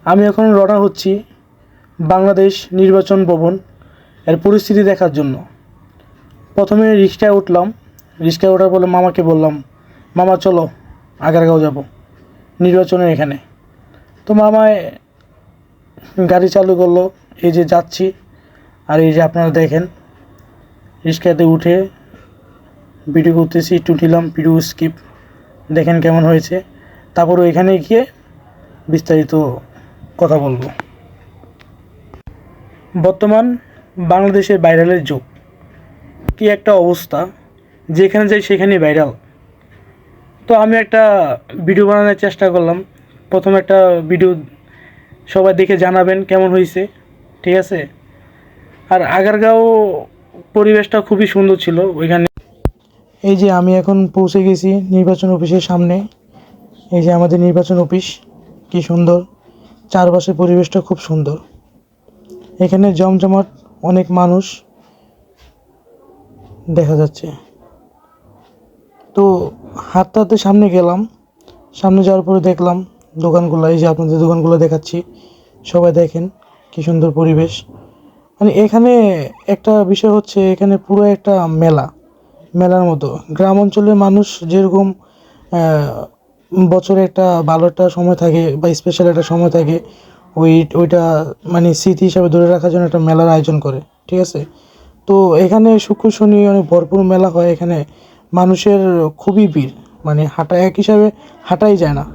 আমি এখন রওনা হচ্ছি বাংলাদেশ নির্বাচন ভবন এর পরিস্থিতি দেখার জন্য। প্রথমে রিক্সায় উঠলাম। রিক্সায় ওঠার পরে মামাকে বললাম, মামা চলো আগারগাঁও যাব নির্বাচনের এখানে। তো মামায় গাড়ি চালু করলো। এই যে যাচ্ছি, আর এই যে আপনারা দেখেন রিক্সাতে উঠে ভিডিও করতেছি, একটু নিলাম ভিডিও স্কিপ, দেখেন কেমন হয়েছে। তারপর এখানে গিয়ে বিস্তারিত কথা বলবো। বর্তমান বাংলাদেশের ভাইরালের যুগ, কি একটা অবস্থা, যেখানে যাই সেখানেই ভাইরাল। তো আমি একটা ভিডিও বানানোর চেষ্টা করলাম। প্রথম একটা ভিডিও সবাই দেখে জানাবেন কেমন হয়েছে, ঠিক আছে। আর আগারগাঁও পরিবেশটা খুবই সুন্দর ছিল ওইখানে। এই যে আমি এখন পৌঁছে গেছি নির্বাচন অফিসের সামনে। এই যে আমাদের নির্বাচন অফিস, কি সুন্দর, চারপাশের পরিবেশটা খুব সুন্দর। এখানে জমজমাট অনেক মানুষ দেখা যাচ্ছে। তো হাঁটতে হাঁটতে সামনে গেলাম। সামনে যাওয়ার পরে দেখলাম দোকানগুলো, এই যে আপনাদের দোকানগুলো দেখাচ্ছি, সবাই দেখেন কি সুন্দর পরিবেশ। মানে এখানে একটা বিষয় হচ্ছে, এখানে পুরো একটা মেলার মতো। গ্রাম অঞ্চলের মানুষ যেরকম বছরে একটা ভালো একটা সময় থাকে বা স্পেশাল একটা সময় থাকে, ওইটা মানে স্মৃতি হিসাবে ধরে রাখার জন্য একটা মেলার আয়োজন করে, ঠিক আছে। তো এখানে শুক্র শনি অনেক ভরপুর মেলা হয়। এখানে মানুষের খুবই ভিড়, মানে হাঁটা এক হিসাবে হাঁটাই যায় না,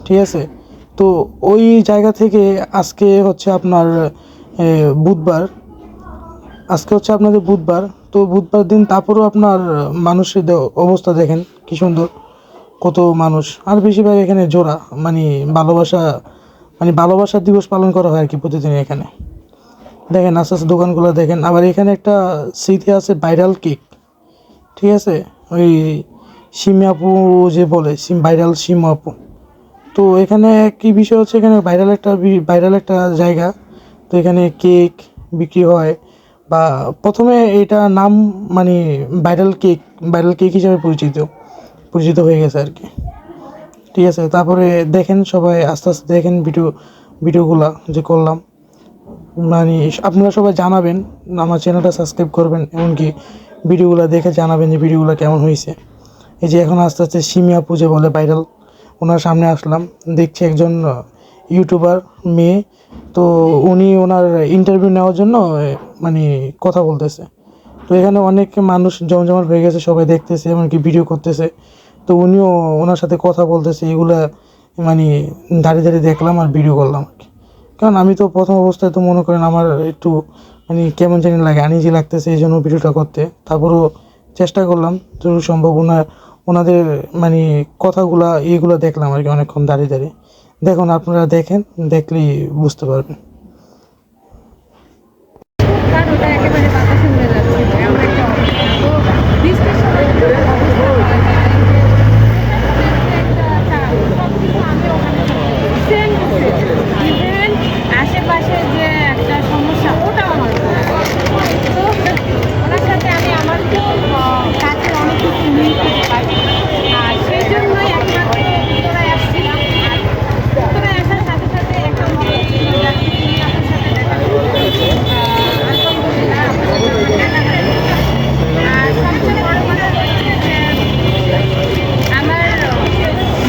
ঠিক আছে। তো ওই জায়গা থেকে আজকে হচ্ছে আপনার বুধবার, আজকে হচ্ছে আপনাদের বুধবার। তো বুধবার দিন, তারপরেও আপনার মানুষের অবস্থা দেখেন কি সুন্দর, কত মানুষ। আর বেশিরভাগ এখানে জোড়া, মানে ভালোবাসা দিবস পালন করা হয় আর কি প্রতিদিন এখানে। দেখেন আস্তে আস্তে দোকানগুলো দেখেন। আবার এখানে একটা স্মৃতি আছে, ভাইরাল কেক, ঠিক আছে। ওই সিমি আপু যে বলে, ভাইরাল সিম আপু। তো এখানে কি বিষয় হচ্ছে, এখানে ভাইরাল একটা জায়গা। তো এখানে কেক বিক্রি হয়, বা প্রথমে এটা নাম মানে ভাইরাল কেক হিসেবে পরিচিত হয়ে গেছে আর কি, ঠিক আছে। তারপরে দেখেন সবাই আস্তে আস্তে দেখেন ভিডিওগুলা যে করলাম। মানে আপনারা সবাই জানাবেন, আমার চ্যানেলটা সাবস্ক্রাইব করবেন, এমনকি ভিডিওগুলো দেখে জানাবেন যে ভিডিওগুলো কেমন হয়েছে। এই যে এখন আস্তে আস্তে সিমি আপু যে বলে ভাইরাল, ওনার সামনে আসলাম। দেখছি একজন ইউটিউবার মেয়ে, তো উনি ওনার ইন্টারভিউ নেওয়ার জন্য মানে কথা বলতেছে। তো এখানে অনেক মানুষ জমজমাট হয়ে গেছে, সবাই দেখতেছে, এমনকি ভিডিও করতেছে। তো উনিও ওনার সাথে কথা বলতেছে। এগুলা মানে দাঁড়িয়ে দেখলাম আর ভিডিও করলাম আর কি। কারণ আমি তো প্রথম অবস্থায় তো মনে করেন আমার একটু মানে কেমন জানি লাগে, আনইজি লাগতেছে, এই জন্য ভিডিওটা করতে। তারপরও চেষ্টা করলাম যতটুকু সম্ভব। ওনাদের মানে কথাগুলা এইগুলো দেখলাম আর কি অনেকক্ষণ দাঁড়িয়ে। দেখুন, আপনারা দেখেন, দেখলেই বুঝতে পারবেন। আশেপাশে যে একটা সমস্যা, ওটাও আমার তো ওনার সাথে আমি আমার খুব কাছে অনেক কিছু মিল করতে পারি। আর সেই জন্যই একমাত্র উত্তরায় আসছিলাম। আর উত্তরায় আসার সাথে সাথে একটা মনে ছিল যে আজকে তুমি আপনার সাথে দেখা করবো। আলহামদুলিল্লাহ আপনার সাথে আমার দেখা হয়েছে। আর সবচেয়ে বড় কথা হচ্ছে যে আমার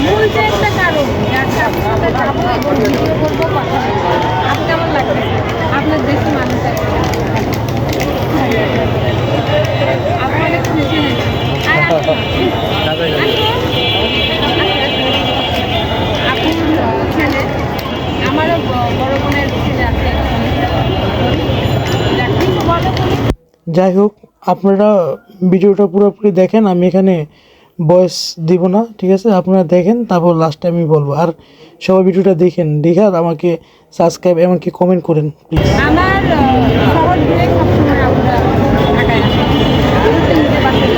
মূল যে একটা কারণ যে আজকে আপনার সাথে যাবো এবং ভিডিও করবো, কথা বলবো। আপনি কেমন লাগবে আপনার দেশি মানুষ আছে? আপনি অনেক খুশি হয়েছে। আর আপুর ছেলে, আমারও বড় বোনের ছেলে আছে। যাই হোক, আপনারা ভিডিওটা পুরোপুরি দেখেন, আমি এখানে ভয়েস দিব না, ঠিক আছে। আপনারা দেখেন, তারপর লাস্টে আমি বলবো। আর সবাই ভিডিওটা দেখে আমাকে সাবস্ক্রাইব এমনকি কমেন্ট করেন প্লিজ। আমার শহর ঘুরে সবসময় আমরা ঢাকায় আসি। নিজে বাসায়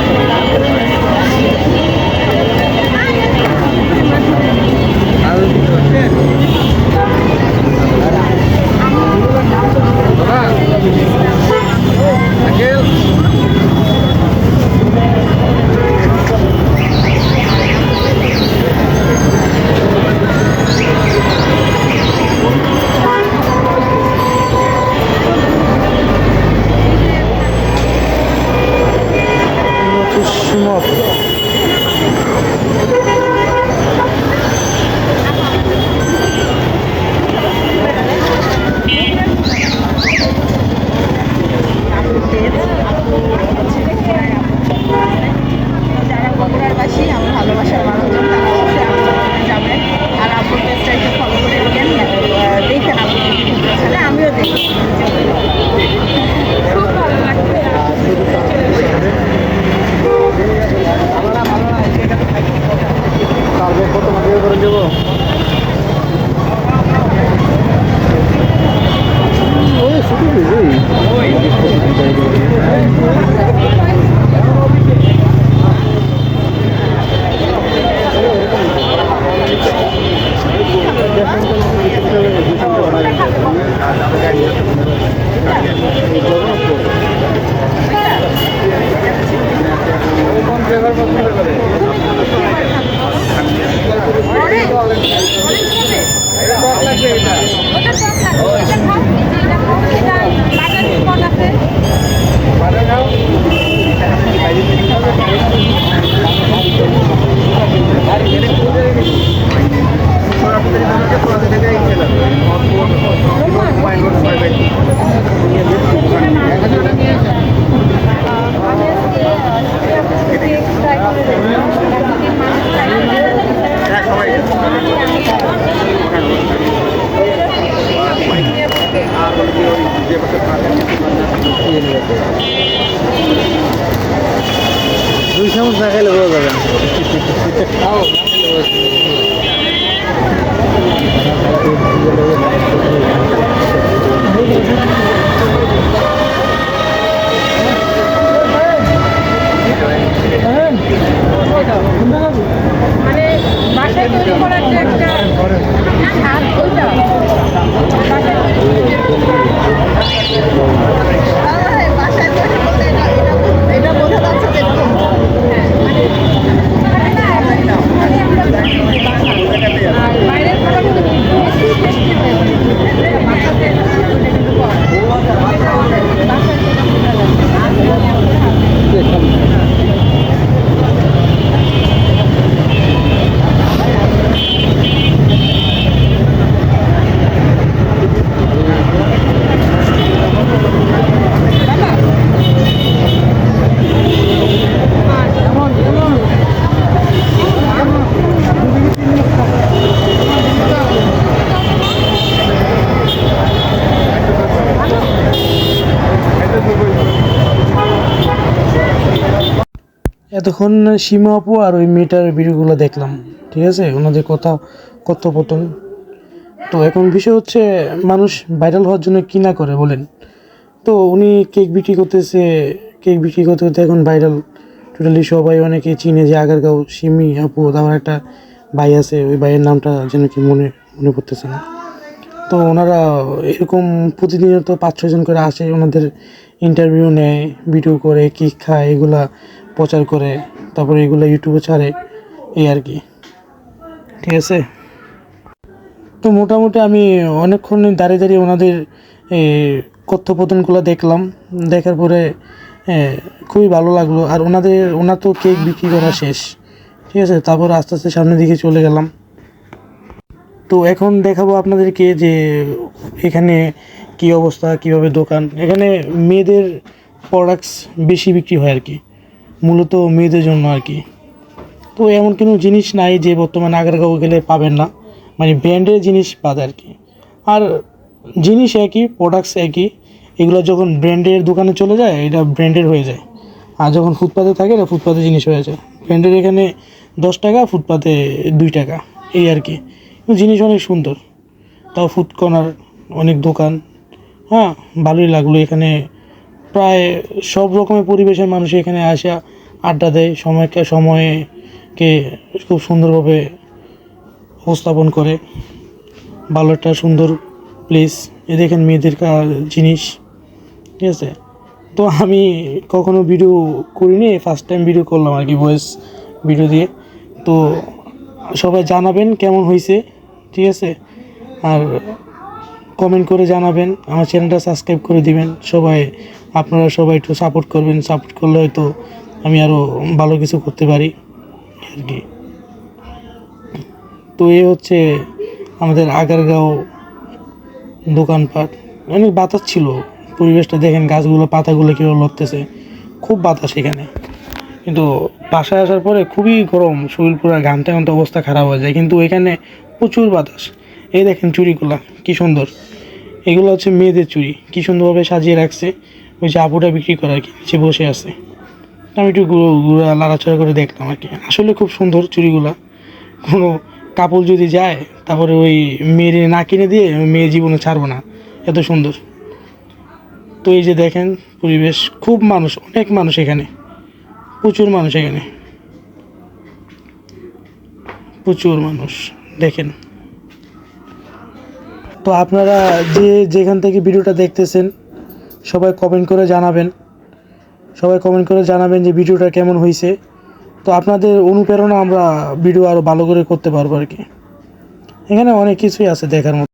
দুই চামচ না খাইলে বোঝা যাবে না। মানে বাসায় তৈরি করার যে একটা স্বাদ, ওইটা বাসায় এটা বোঝা যাচ্ছে যে আর বাইরের খাবারগুলো বেশি টেস্টি হয়ে যায় বাসাতে কিন্তু বাসায় এতক্ষণ সীমা আপু আর ওই মেয়েটার ভিডিওগুলো দেখলাম, ঠিক আছে, ওনাদের কথা কথোপকথন। তো এখন বিষয় হচ্ছে মানুষ ভাইরাল হওয়ার জন্য কী না করে বলেন। তো উনি কেক বিক্রি করতেছে, কেক বিক্রি করতে করতে এখন ভাইরাল, টোটালি সবাই অনেকে চিনে যে আগারগাঁও সিমি আপু। আমার একটা ভাই আছে, ওই ভাইয়ের নামটা যেন কি মনে পড়তেছে না। তো ওনারা এরকম প্রতিনিয়ত 5-6 জন করে আসে, ওনাদের ইন্টারভিউ নেয়, ভিডিও করে, কেক খায়, এগুলা প্রচার করে, তারপরে এগুলো ইউটিউবে ছাড়ে, এই আর কি, ঠিক আছে। তো মোটামুটি আমি অনেকক্ষণ দাঁড়িয়ে দাঁড়িয়ে ওনাদের কথোপকথনগুলো দেখলাম, দেখার পরে খুবই ভালো লাগলো। আর ওনার তো কেক বিক্রি করা শেষ, ঠিক আছে। তারপর আস্তে আস্তে সামনের দিকে চলে গেলাম। তো এখন দেখাবো আপনাদেরকে যে এখানে কি অবস্থা, কিভাবে দোকান। এখানে মেয়েদের প্রোডাক্টস বেশি বিক্রি হয় আর কি, মূলত মেয়েদের জন্য আর কি। তো এমন কোনো জিনিস নাই যে বর্তমানে আগারগাঁও গেলে পাবেন না, মানে ব্র্যান্ডের জিনিস পাবে আর কি। আর জিনিস একই, প্রোডাক্টস একই, এগুলো যখন ব্র্যান্ডের দোকানে চলে যায় এটা ব্র্যান্ডের হয়ে যায়, আর যখন ফুটপাতে থাকে এটা ফুটপাতে জিনিস হয়ে যায়। ব্র্যান্ডের এখানে 10 টাকা, ফুটপাতে 2 টাকা, এই আর কি। জিনিস অনেক সুন্দর, তাও ফুড কর্নার, অনেক দোকান, হ্যাঁ, ভালোই লাগলো। এখানে প্রায় সব রকমের পরিবেশের মানুষ এখানে আসে, আড্ডা দেয়, সময়কে খুব সুন্দরভাবে উপস্থাপন করে। ভালো একটা সুন্দর প্লেস। এ দেখেন মেয়েদের জিনিস, ঠিক আছে। তো আমি কখনো ভিডিও করিনি, ফার্স্ট টাইম ভিডিও করলাম আর কি, ভয়েস ভিডিও দিয়ে। তো সবাই জানাবেন কেমন হয়েছে, ঠিক আছে। আর কমেন্ট করে জানাবেন, আমার চ্যানেলটা সাবস্ক্রাইব করে দিবেন সবাই। আপনারা সবাই একটু সাপোর্ট করবেন, সাপোর্ট করলে হয়তো আমি আরও ভালো কিছু করতে পারি আর কি। তো এই হচ্ছে আমাদের আগারগাঁও দোকানপাট। অনেক বাতাস ছিল, পরিবেশটা দেখেন, গাছগুলো পাতাগুলো কীভাবে লড়তেছে, খুব বাতাস এখানে। কিন্তু বাসায় আসার পরে খুবই গরম, শরীর পুরো ঘামতে ঘামতে অবস্থা খারাপ হয়ে যায়, কিন্তু এখানে প্রচুর বাতাস। এই দেখেন চুড়িগুলা কী সুন্দর, এগুলো হচ্ছে মেয়েদের চুড়ি, কী সুন্দরভাবে সাজিয়ে রাখছে। ওই যে আপুটা বিক্রি করে আর কি, নিচে বসে আছে। আমি একটু ঘুরা লাড়াচাড়া করে দেখলাম আর কি, আসলে খুব সুন্দর চুড়িগুলা। কোনো কাপড় যদি যায় তারপরে ওই মেয়ের না কিনে দিয়ে মেয়ে জীবনে ছাড়বো না, এত সুন্দর। তো এই যে দেখেন পরিবেশ, খুব মানুষ, অনেক মানুষ এখানে, প্রচুর মানুষ এখানে, প্রচুর মানুষ দেখেন। তো আপনারা যেখান থেকে ভিডিওটা দেখতেছেন সবাই কমেন্ট করে জানাবেন যে ভিডিওটা কেমন হয়েছে। তো আপনাদের অনুপ্রেরণা আমরা ভিডিও আরও ভালো করে করতে পারবো আর কি। এখানে অনেক কিছুই আছে দেখার মতো।